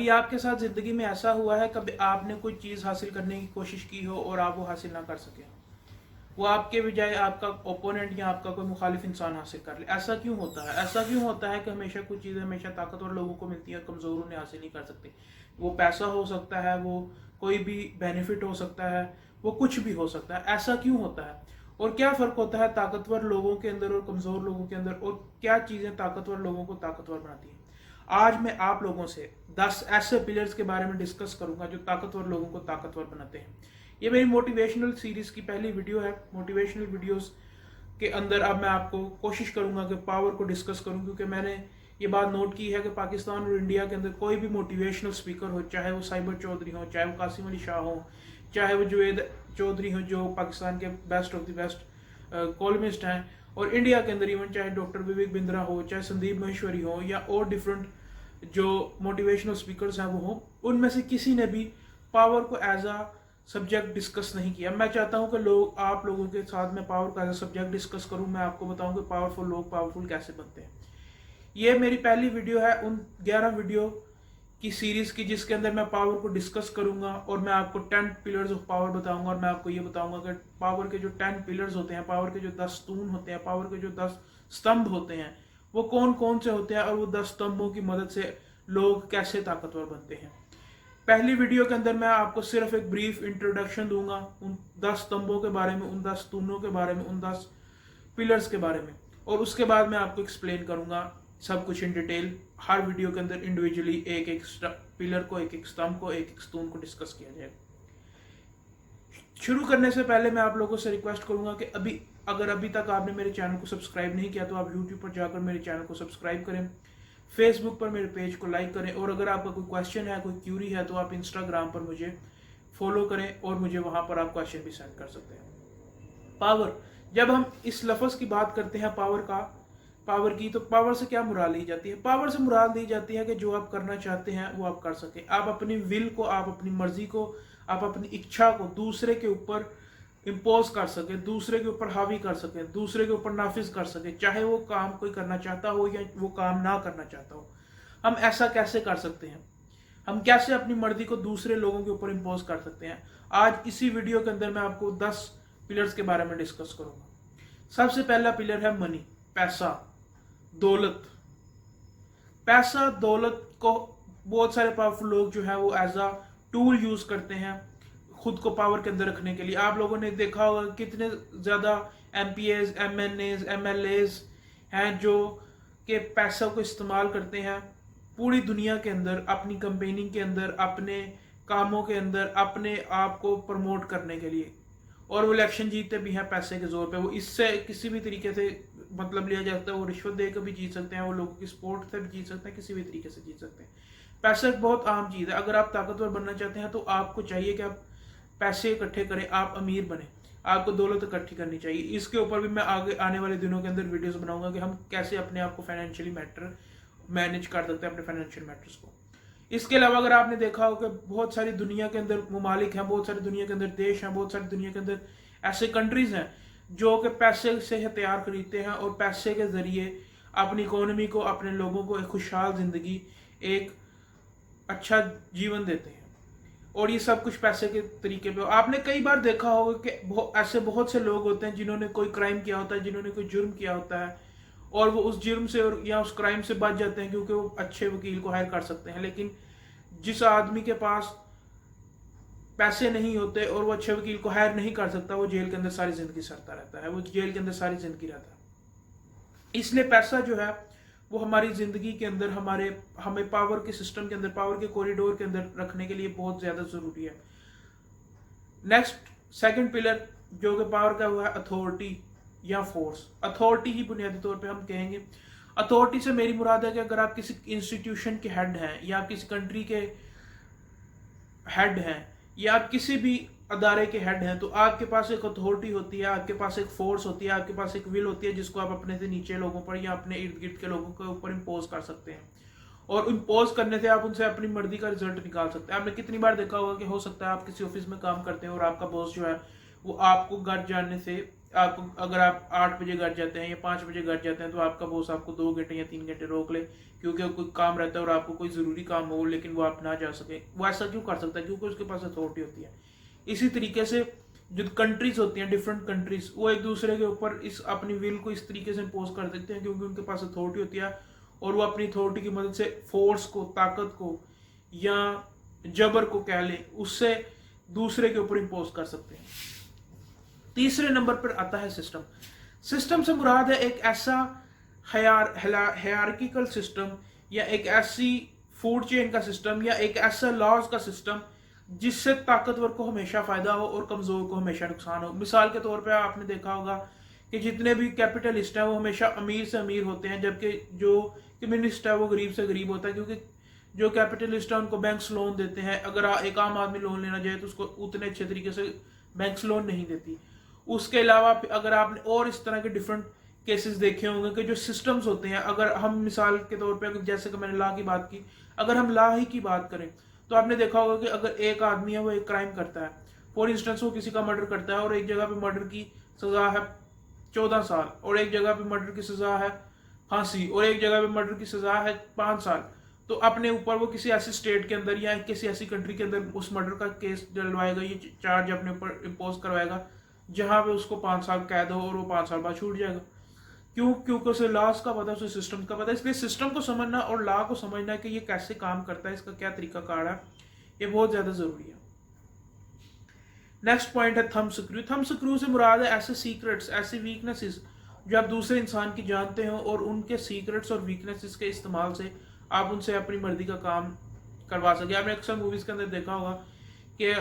कभी आपके साथ ज़िंदगी में ऐसा हुआ है, कभी आपने कोई चीज़ हासिल करने की कोशिश की हो और आप वो हासिल ना कर सके हो, वो आपके बजाय आपका ओपोनेंट या आपका कोई मुखालिफ इंसान हासिल कर ले? ऐसा क्यों होता है? ऐसा क्यों होता है कि हमेशा कुछ चीज़ें हमेशा ताकतवर लोगों को मिलती है, कमज़ोर उन्हें हासिल नहीं कर सकते? वो पैसा हो सकता है, वो कोई भी बेनिफिट हो सकता है, वो कुछ भी हो सकता है। ऐसा क्यों होता है? और क्या फ़र्क होता है ताकतवर लोगों के अंदर और कमज़ोर लोगों के अंदर, और क्या चीज़ें ताकतवर लोगों को ताकतवर बनाती हैं? आज मैं आप लोगों से 10 ऐसे पिलर्स के बारे में डिस्कस करूंगा जो ताकतवर लोगों को ताकतवर बनाते हैं। ये मेरी मोटिवेशनल सीरीज की पहली वीडियो है। मोटिवेशनल वीडियोस के अंदर अब मैं आपको कोशिश करूंगा कि पावर को डिस्कस करूं, क्योंकि मैंने ये बात नोट की है कि पाकिस्तान और इंडिया के अंदर कोई भी मोटिवेशनल स्पीकर हो, चाहे वो साइबर चौधरी हो, चाहे वो कासिम अली शाह हो, चाहे वो जुवेद चौधरी हो जो पाकिस्तान के best of the best columnist हैं, और इंडिया के अंदर इवन चाहे डॉक्टर विवेक बिंद्रा हो, चाहे संदीप महेश्वरी हो, या और डिफरेंट जो मोटिवेशनल स्पीकर्स हैं वो हो, उनमें से किसी ने भी पावर को एज अ सब्जेक्ट डिस्कस नहीं किया। मैं चाहता हूं कि आप लोगों के साथ मैं पावर को एज अ सब्जेक्ट डिस्कस करूं। मैं आपको बताऊं कि पावरफुल लोग पावरफुल कैसे बनते हैं। ये मेरी पहली वीडियो है उन 11 वीडियो की सीरीज की जिसके अंदर मैं पावर को डिस्कस करूंगा, और मैं आपको 10 पिलर्स ऑफ पावर बताऊंगा, और मैं आपको ये बताऊंगा कि पावर के जो 10 पिलर्स होते हैं, पावर के जो 10 स्तून होते हैं, पावर के जो 10 स्तंभ होते हैं, वो कौन कौन से होते हैं, और वो 10 स्तंभों की मदद से लोग कैसे ताकतवर बनते हैं। पहली वीडियो के अंदर मैं आपको सिर्फ एक ब्रीफ इंट्रोडक्शन दूंगा उन 10 स्तंभों के बारे में, उन 10 स्तूनों के बारे में, उन 10 पिलर्स के बारे में, और उसके बाद मैं आपको एक्सप्लेन करूंगा सब कुछ इन डिटेल। हर वीडियो के अंदर इंडिविजुअली एक एक पिलर को, एक एक स्तंभ को, एक एक स्तून को डिस्कस किया जाएगा। शुरू करने से पहले मैं आप लोगों से रिक्वेस्ट करूंगा कि अगर अभी तक आपने मेरे चैनल को सब्सक्राइब नहीं किया तो आप यूट्यूब पर जाकर मेरे चैनल को सब्सक्राइब करें, फेसबुक पर मेरे पेज को लाइक करें, और अगर आपका कोई क्वेश्चन है, कोई क्यूरी है, तो आप इंस्टाग्राम पर मुझे फॉलो करें और मुझे वहां पर आप क्वेश्चन भी सेंड कर सकते हैं। पावर, जब हम इस लफ्ज़ की बात करते हैं पावर की, तो पावर से क्या मुराद ली जाती है? पावर से मुराद ली जाती है कि जो आप करना चाहते हैं वो आप कर सकें। आप अपनी विल को, आप अपनी मर्जी को, आप अपनी इच्छा को दूसरे के ऊपर इम्पोज कर सके, दूसरे के ऊपर हावी कर सके, दूसरे के ऊपर नाफिज कर सके, चाहे वो काम कोई करना चाहता हो या वो काम ना करना चाहता हो। हम ऐसा कैसे कर सकते हैं? हम कैसे अपनी मर्जी को दूसरे लोगों के ऊपर इम्पोज कर सकते हैं? आज इसी वीडियो के अंदर मैं आपको 10 पिलर्स के बारे में डिस्कस करूंगा। सबसे पहला पिलर है मनी, पैसा, दौलत। पैसा दौलत को बहुत सारे पावरफुल लोग जो है वो एज अ टूल यूज करते हैं खुद को पावर के अंदर रखने के लिए। आप लोगों ने देखा होगा कितने ज्यादा एमपीएस, एमएनएस, एमएलएस हैं जो के पैसों को इस्तेमाल करते हैं पूरी दुनिया के अंदर, अपनी कंपेनिंग के अंदर, अपने कामों के अंदर, अपने आप को प्रमोट करने के लिए, और वो इलेक्शन जीतते भी हैं पैसे के जोर पे। वो इससे किसी भी तरीके से मतलब लिया जाता है, वो रिश्वत देकर भी जीत सकते हैं, वो लोगों की सपोर्ट से भी जीत सकते हैं, किसी भी तरीके से जीत सकते हैं। पैसा एक बहुत आम चीज़ है। अगर आप ताकतवर बनना चाहते हैं तो आपको चाहिए कि आप पैसे इकट्ठे करें, आप अमीर बने, आपको दौलत इकट्ठी करनी चाहिए। इसके ऊपर भी मैं आगे आने वाले दिनों के अंदर वीडियोस बनाऊंगा कि हम कैसे अपने आप को फाइनेंशियली मैनेज कर सकते हैं, अपने फाइनेंशियल मैटर्स को। इसके अलावा अगर आपने देखा हो कि बहुत सारी दुनिया के अंदर ममालिक हैं, बहुत सारी दुनिया के अंदर देश हैं, बहुत सारी दुनिया के अंदर ऐसे कंट्रीज हैं जो कि पैसे से हथियार खरीदते हैं और पैसे के जरिए अपनी इकोनॉमी को, अपने लोगों को एक खुशहाल जिंदगी, एक अच्छा जीवन देते हैं, और ये सब कुछ पैसे के तरीके पे। आपने कई बार देखा होगा कि ऐसे बहुत से लोग होते हैं जिन्होंने कोई क्राइम किया होता है, जिन्होंने कोई जुर्म किया होता है, और वो उस जुर्म से या उस क्राइम से बच जाते हैं क्योंकि वो अच्छे वकील को हायर कर सकते हैं। लेकिन जिस आदमी के पास पैसे नहीं होते और वो अच्छे वकील को हायर नहीं कर सकता, वो जेल के अंदर सारी जिंदगी सड़ता रहता है, वो जेल के अंदर सारी जिंदगी रहता है। इसलिए पैसा जो है वो हमारी जिंदगी के अंदर हमें पावर के सिस्टम के अंदर, पावर के कॉरिडोर के अंदर रखने के लिए बहुत ज्यादा जरूरी है। नेक्स्ट, सेकंड पिलर जो कि पावर का हुआ है अथॉरिटी या फोर्स। अथॉरिटी ही बुनियादी तौर पे हम कहेंगे। अथॉरिटी से मेरी मुराद है कि अगर आप किसी इंस्टीट्यूशन के हेड हैं, या आप किसी कंट्री के हेड हैं, या आप किसी भी अदारे के हेड हैं, तो आपके पास एक अथॉरिटी होती है, आपके पास एक फोर्स होती है, आपके पास एक विल होती है जिसको आप अपने से नीचे लोगों पर या अपने इर्द गिर्द के लोगों के ऊपर इम्पोज कर सकते हैं, और इम्पोज करने से आप उनसे अपनी मर्जी का रिजल्ट निकाल सकते हैं। आपने कितनी बार देखा होगा कि हो सकता है आप किसी ऑफिस में काम करते हैं और आपका बॉस जो है वो आपको घर जाने से, आपको अगर आप 8 बजे घर जाते हैं या 5 बजे घर जाते हैं तो आपका बॉस आपको 2 घंटे या 3 घंटे रोक ले क्योंकि कोई काम रहता है और आपको कोई ज़रूरी काम हो लेकिन वो आप ना जा सके, वो ऐसा क्यों कर सकता है? क्योंकि उसके पास अथॉरिटी होती है। इसी तरीके से जो कंट्रीज होती हैं, डिफरेंट कंट्रीज, वो एक दूसरे के ऊपर इस अपनी विल को इस तरीके से इम्पोज कर सकते हैं क्योंकि उनके पास अथॉरिटी होती है और वो अपनी अथॉरिटी की मदद से फोर्स को, ताकत को या जबर को कह लें, उससे दूसरे के ऊपर इम्पोज कर सकते हैं। तीसरे नंबर पर आता है सिस्टम। सिस्टम से मुराद है एक ऐसा हायरार्किकल सिस्टम या एक ऐसी फूड चेन का सिस्टम या एक ऐसा लॉज का सिस्टम जिससे ताकतवर को हमेशा फायदा हो और कमजोर को हमेशा नुकसान हो। मिसाल के तौर पे आपने देखा होगा कि जितने भी कैपिटलिस्ट हैं वो हमेशा अमीर से अमीर होते हैं, जबकि जो कम्युनिस्ट है वो गरीब से गरीब होता है, क्योंकि जो कैपिटलिस्ट है उनको बैंक्स लोन देते हैं। अगर एक आम आदमी लोन लेना चाहे तो उसको उतने अच्छे तरीके से बैंक्स लोन नहीं देती। उसके अलावा अगर आपने और इस तरह के डिफरेंट केसेस देखे होंगे कि जो सिस्टम्स होते हैं, अगर हम मिसाल के तौर पे जैसे कि मैंने लॉ की बात की, अगर हम लॉ ही की बात करें तो आपने देखा होगा कि अगर एक आदमी है वो एक क्राइम करता है, फॉर इंस्टेंस वो किसी का मर्डर करता है और एक जगह पे मर्डर की सजा है 14 साल और एक जगह पे मर्डर की सजा है फांसी और एक जगह पे मर्डर की सजा है 5 साल, तो अपने ऊपर वो किसी ऐसी स्टेट के अंदर या किसी ऐसी कंट्री के अंदर उस मर्डर का केस डलवाएगा, ये चार्ज अपने ऊपर इम्पोज करवाएगा जहां पे उसको 5 साल कैद हो और वो 5 साल बाद छूट जाएगा। क्यों? क्योंकि उसे लॉस का पता है, उसे सिस्टम का पता है। इसलिए सिस्टम को समझना और लॉ को समझना कि ये कैसे काम करता है, इसका क्या तरीका कार है, ये बहुत ज्यादा जरूरी है। नेक्स्ट पॉइंट है थंब स्क्रू। थंब स्क्रू से मुराद है ऐसे सीक्रेट्स, ऐसी वीकनेसेस जो आप दूसरे इंसान की जानते हो और उनके सीक्रेट्स और वीकनेसेस के इस्तेमाल से आप उनसे अपनी मर्जी का काम करवा सके। आपने अक्सर मूवीज के अंदर देखा होगा कि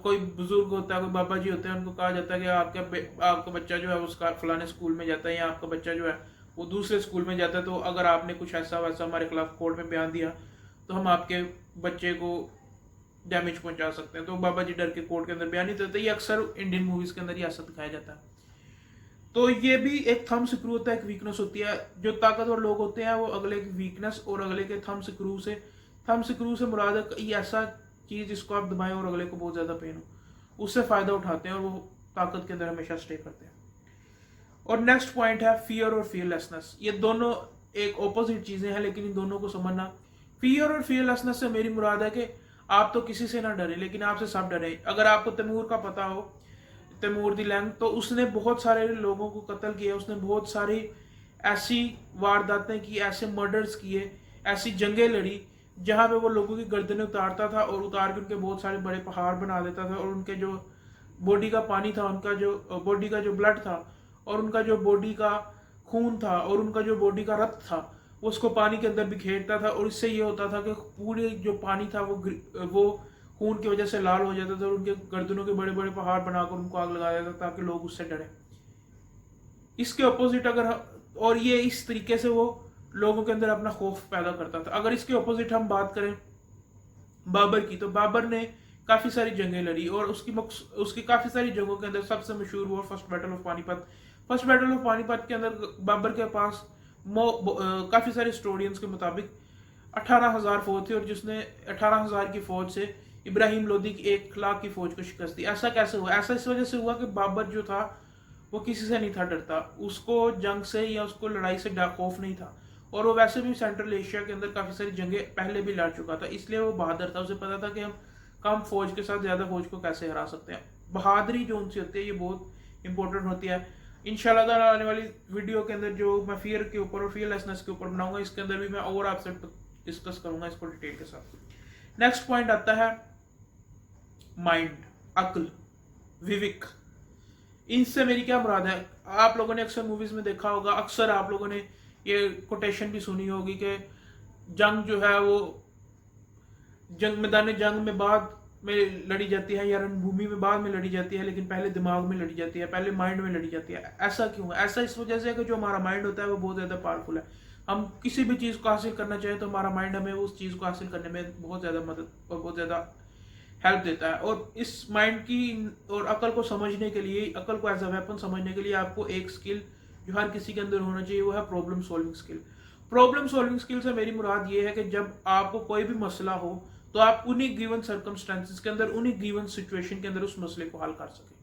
कोई बुजुर्ग होता है, कोई बाबा जी होते हैं, उनको कहा जाता है कि आपका बच्चा जो है उसका फलाने स्कूल में जाता है या आपका बच्चा जो है वो दूसरे स्कूल में जाता है, तो अगर आपने कुछ ऐसा वैसा हमारे खिलाफ कोर्ट में बयान दिया तो हम आपके बच्चे को डैमेज पहुंचा सकते हैं। तो बाबा जी डर के कोर्ट के अंदर बयान नहीं देते। ये अक्सर इंडियन मूवीज के अंदर ही ऐसा दिखाया जाता है। तो ये भी एक थंब स्क्रू होता है, एक वीकनेस होती है। जो ताकतवर लोग होते हैं वो अगले की वीकनेस और अगले के थंब स्क्रू से मुराद है कोई ऐसा चीज जिसको आप दबाएं और अगले को बहुत ज्यादा पेन हो, उससे फायदा उठाते हैं और वो ताकत के अंदर हमेशा स्टे करते हैं। और नेक्स्ट पॉइंट है फियर और फियरलेसनेस। ये दोनों एक ऑपोजिट चीजें हैं, लेकिन इन दोनों को समझना। फियर और फियरलेसनेस से मेरी मुराद है कि आप तो किसी से ना डरे लेकिन आपसे सब डरे। अगर आपको तैमूर का पता हो, तैमूर दी लैंग, तो उसने बहुत सारे लोगों को कत्ल किया, उसने बहुत सारी ऐसी वारदातें की, ऐसे मर्डर्स किए, ऐसी जंगें लड़ी जहां पे वो लोगों की गर्दनें उतारता था और उतार के उनके बहुत सारे बड़े पहाड़ बना देता था और उनके जो बॉडी का पानी था, उनका जो बॉडी का जो ब्लड था और उनका जो बॉडी का खून था और उनका जो बॉडी का रक्त था वो उसको पानी के अंदर बिखेरता था और इससे ये होता था कि पूरे जो पानी था वो खून की वजह से लाल हो जाता था और उनके गर्दनों के बड़े बड़े पहाड़ बनाकर उनको आग लगा देता था ताकि लोग उससे डरे। इसके अपोजिट और ये इस तरीके से वो लोगों के अंदर अपना खौफ पैदा करता था। अगर इसके अपोजिट हम बात करें बाबर की, तो बाबर ने काफी सारी जंगें लड़ी और उसकी काफी सारी जंगों के अंदर सबसे मशहूर हुआ first battle of Panipat. First battle of Panipat के अंदर बाबर के पास काफी सारे हिस्टोरियंस के मुताबिक 18,000 फौज थी और जिसने 18,000 की फौज से इब्राहिम लोदी की 1 लाख की फौज को शिकस्त दी। ऐसा कैसे हुआ? ऐसा इस वजह से हुआ कि बाबर जो था वो किसी से नहीं था डरता, उसको जंग से या उसको लड़ाई से खौफ नहीं था और वो वैसे भी सेंट्रल एशिया के अंदर काफी सारी जंगें पहले भी लड़ चुका था, इसलिए वो बहादुर था। उसे पता था कि हम कम फौज के साथ ज्यादा फौज को कैसे हरा सकते हैं। बहादुरी जो उनसे होती है ये बहुत इंपॉर्टेंट होती है। इंशाल्लाह ताला आने वाली वीडियो के अंदर जो मैं फियर के ऊपर और फियरलेसनेस के ऊपर बनाऊंगा, इसके अंदर भी मैं और आपसे डिस्कस करूंगा इसको डिटेल के साथ। नेक्स्ट पॉइंट आता है माइंड, अक्ल, विवेक। इनसे मेरी क्या मुराद है? आप लोगों ने अक्सर मूवीज में देखा होगा, अक्सर आप लोगों ने ये कोटेशन भी सुनी होगी कि जंग जो है वो मैदान जंग में बाद में लड़ी जाती है या रणभूमि में बाद में लड़ी जाती है, लेकिन पहले दिमाग में लड़ी जाती है, पहले माइंड में लड़ी जाती है। ऐसा क्यों है? ऐसा इस वजह से कि जो हमारा माइंड होता है वो बहुत ज्यादा पावरफुल है। हम किसी भी चीज को हासिल करना चाहें तो हमारा माइंड हमें उस चीज को हासिल करने में बहुत ज्यादा मदद और बहुत ज्यादा हेल्प देता है। और इस माइंड की और अकल को समझने के लिए, अकल को एज अ वेपन समझने के लिए आपको एक स्किल जो हर किसी के अंदर होना चाहिए वो है problem solving skill. Problem solving skill से मेरी मुराद ये है कि जब आपको कोई भी मसला हो तो आप उन्हीं गिवन सर्कमस्टेंसेस के अंदर, उन्हीं गिवन सिचुएशन के अंदर उस मसले को हल कर सके।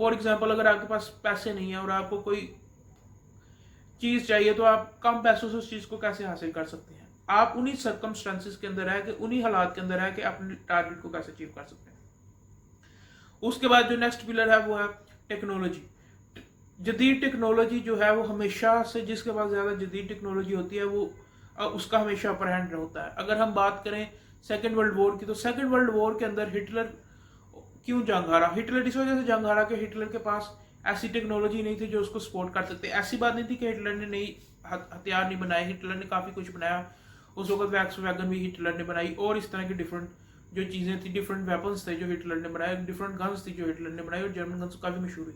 फॉर एग्जाम्पल अगर आपके पास पैसे नहीं है और आपको कोई चीज चाहिए तो आप कम पैसों से उस चीज को कैसे हासिल कर सकते हैं? आप उन्हीं सर्कमस्टांसिस के अंदर है कि उन्हीं हालात के अंदर है कि अपने टारगेट को कैसे अचीव कर सकते हैं। उसके बाद जो नेक्स्ट पिलर है वो है टेक्नोलॉजी। जदीद टेक्नोलॉजी जो है वो हमेशा से, जिसके पास ज्यादा जदीद टेक्नोलॉजी होती है वो उसका हमेशा अपर हैंड होता है। अगर हम बात करें सेकेंड वर्ल्ड वॉर की, तो सेकेंड वर्ल्ड वॉर के अंदर हिटलर क्यों जंग हारा? हिटलर इस वजह से जंग हारा कि हिटलर के पास ऐसी टेक्नोलॉजी नहीं थी जो उसको सपोर्ट कर सकते। ऐसी बात नहीं थी कि हिटलर ने नहीं हथियार नहीं बनाए, हिटलर ने काफी कुछ बनाया। उस वक्त वैक्स वैगन भी हिटलर ने बनाई और इस तरह की डिफरेंट जो चीजें थी, डिफरेंट वेपन्स थे जो हिटलर ने बनाए, डिफरेंट गन्स थी जो हिटलर ने बनाई और जर्मन गन्स काफी मशहूर हुई।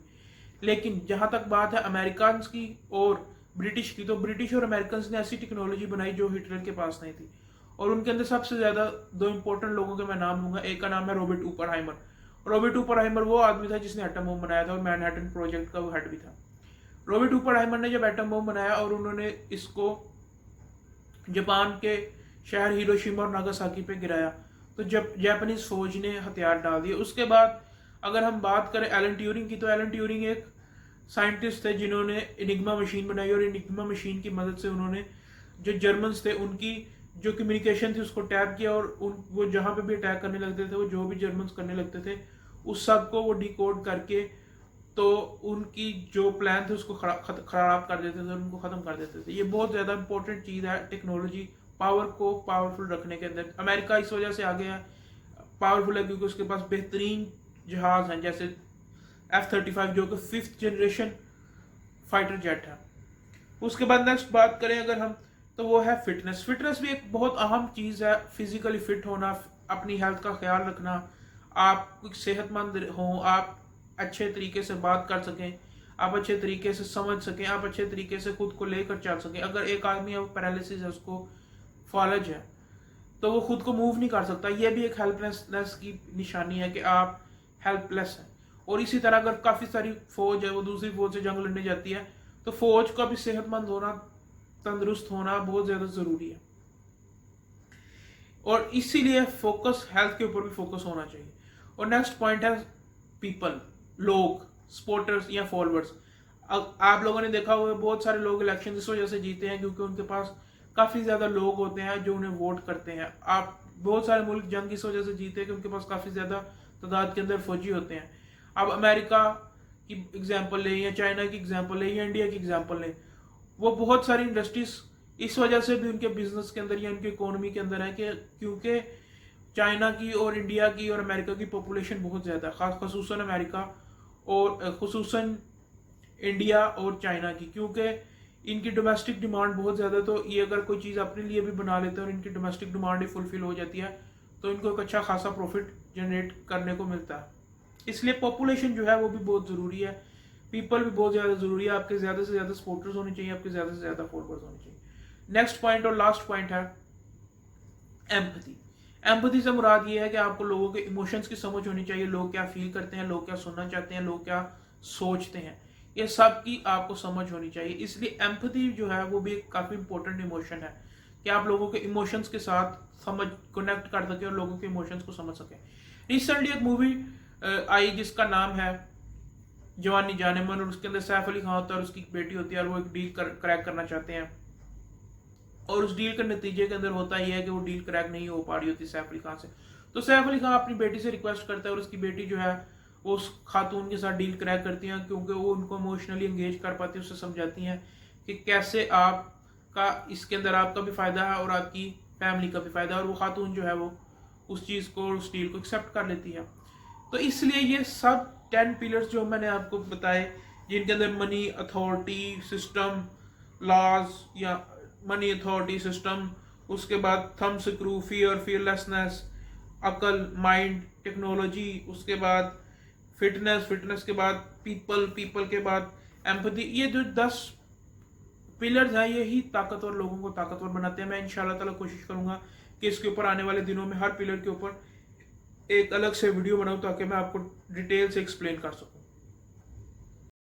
लेकिन जहां तक बात है अमेरिकन की और ब्रिटिश की, तो ब्रिटिश और अमेरिकन ने ऐसी टेक्नोलॉजी बनाई जो हिटलर के पास नहीं थी। और उनके अंदर सबसे ज्यादा दो इंपॉर्टेंट लोगों के मैं नाम लूंगा। एक का नाम है रॉबर्ट ओपेनहाइमर। रॉबर्ट ओपेनहाइमर वो आदमी था जिसने एटम बम बनाया था और मैनहट्टन प्रोजेक्ट का वो हेड भी था। रॉबर्ट ओपेनहाइमर ने जब एटम बम बनाया और उन्होंने इसको जापान के शहर हिरोशिमा और नागासाकी पे गिराया, तो जब जापानीज फौज ने हथियार डाल दिए। उसके बाद अगर हम बात करें एलन ट्यूरिंग की, तो एलन ट्यूरिंग एक साइंटिस्ट थे जिन्होंने इनिग्मा मशीन बनाई और इनिग्मा मशीन की मदद से उन्होंने जो जर्मन्स थे उनकी जो कम्युनिकेशन थी उसको टैप किया और वो जहां पे भी अटैक करने लगते थे, वो जो भी जर्मन्स करने लगते थे उस सब को वो डिकोड करके तो उनकी जो प्लान थे उसको खराब कर देते थे और उनको खत्म कर देते थे। ये बहुत ज्यादा इंपॉर्टेंट चीज है टेक्नोलॉजी पावर को पावरफुल रखने के अंदर। अमेरिका इस वजह से आगे है, पावरफुल है क्योंकि उसके पास बेहतरीन जहाज हैं जैसे F-35 जो कि 5th जनरेशन फाइटर जेट है। उसके बाद नेक्स्ट बात करें अगर हम, तो वो है फिटनेस। फिटनेस भी एक बहुत अहम चीज है। फिजिकली फिट होना, अपनी हेल्थ का ख्याल रखना, आप सेहतमंद हो, आप अच्छे तरीके से बात कर सकें, आप अच्छे तरीके से समझ सकें, आप अच्छे तरीके से खुद को लेकर चल सकें। अगर एक आदमी है वो पैरालिसिस है, उसको फॉलज है, तो वो खुद को मूव नहीं कर सकता। ये भी एक हेल्पलेसनेस की निशानी है कि आप हेल्पलेस हैं। और इसी तरह अगर काफी सारी फौज है वो दूसरी फौज से जंग लड़ने जाती है, तो फौज का भी सेहतमंद होना, तंदुरुस्त होना बहुत ज्यादा जरूरी है। और इसीलिए फोकस हेल्थ के ऊपर भी फोकस होना चाहिए। और नेक्स्ट पॉइंट है पीपल, लोग, सपोर्टर्स या फॉलोअर्स। आप लोगों ने देखा हुआ बहुत सारे लोग इलेक्शन इस वजह से जीते हैं क्योंकि उनके पास काफी ज्यादा लोग होते हैं जो उन्हें वोट करते हैं। आप बहुत सारे मुल्क जंग इस वजह से जीते हैं कि उनके पास काफी ज्यादा तादाद के अंदर फौजी होते हैं। अब अमेरिका की एग्जांपल लें या चाइना की एग्जांपल लें या इंडिया की एग्जांपल लें, वो बहुत सारी इंडस्ट्रीज इस वजह से भी उनके बिजनेस के अंदर या उनकी इकोनॉमी के अंदर है कि क्योंकि चाइना की और इंडिया की और अमेरिका की पॉपुलेशन बहुत ज्यादा है, खसूसन अमेरिका और खसूसन इंडिया और चाइना की, क्योंकि इनकी डोमेस्टिक डिमांड बहुत ज्यादा। तो ये अगर कोई चीज अपने लिए भी बना लेते हैं और इनकी डोमेस्टिक डिमांड ही फुलफिल हो जाती है तो इनको एक अच्छा खासा प्रॉफिट जनरेट करने को मिलता है। इसलिए पॉपुलेशन जो है वो भी बहुत जरूरी है, पीपल भी बहुत ज्यादा जरूरी है। आपके ज्यादा से ज्यादा सपोर्टर्स होने चाहिए, आपके ज्यादा से ज्यादा फॉलोअर्स होने चाहिए। नेक्स्ट पॉइंट और लास्ट पॉइंट है एम्पैथी। एम्पैथी से मुराद ये है कि आपको लोगों के इमोशंस की समझ होनी चाहिए, लोग क्या फील करते हैं, लोग क्या सुनना चाहते हैं, लोग क्या सोचते हैं, ये सब की आपको समझ होनी चाहिए। इसलिए एम्पैथी जो है वो भी एक काफी इंपॉर्टेंट इमोशन है कि आप लोगों के इमोशंस के साथ समझ कनेक्ट कर सके और लोगों के इमोशंस को समझ सके। रिसेंटली एक मूवी आई जिसका नाम है जवानी जाने मन, और उसके अंदर सैफ अली खान होता है और उसकी बेटी होती है और वो एक डील क्रैक करना चाहते हैं और उस डील के नतीजे के अंदर होता ही है कि वो डील क्रैक नहीं हो पा रही होती सैफ अली खान से। तो सैफ अली खान अपनी बेटी से रिक्वेस्ट करता है और उसकी बेटी जो है वो उस खातून के साथ डील क्रैक करती हैं क्योंकि वो उनको इमोशनली एंगेज कर पाती है, उससे समझाती हैं कि कैसे आपका इसके अंदर आपका भी फायदा है और आपकी फैमिली का भी फायदा है, और वो खातून जो है वो उस चीज को, उस डील को एक्सेप्ट कर लेती है। तो इसलिए ये सब 10 पिलर्स जो मैंने आपको बताए, जिनके अंदर मनी, अथॉरिटी, सिस्टम, लॉज या मनी, अथॉरिटी, सिस्टम, उसके बाद थंब स्क्रू, फियर, फियरलेसनेस, अकल, माइंड, टेक्नोलॉजी, उसके बाद फिटनेस, फिटनेस के बाद पीपल, पीपल के बाद एम्पैथी, ये जो 10 पिलर्स हैं यही ताकतवर लोगों को ताकतवर बनाते हैं। मैं इंशाल्लाह ताला कोशिश करूंगा कि इसके ऊपर आने वाले दिनों में हर पिलर के ऊपर एक अलग से वीडियो बनाऊं ताकि मैं आपको डिटेल से एक्सप्लेन कर सकूं।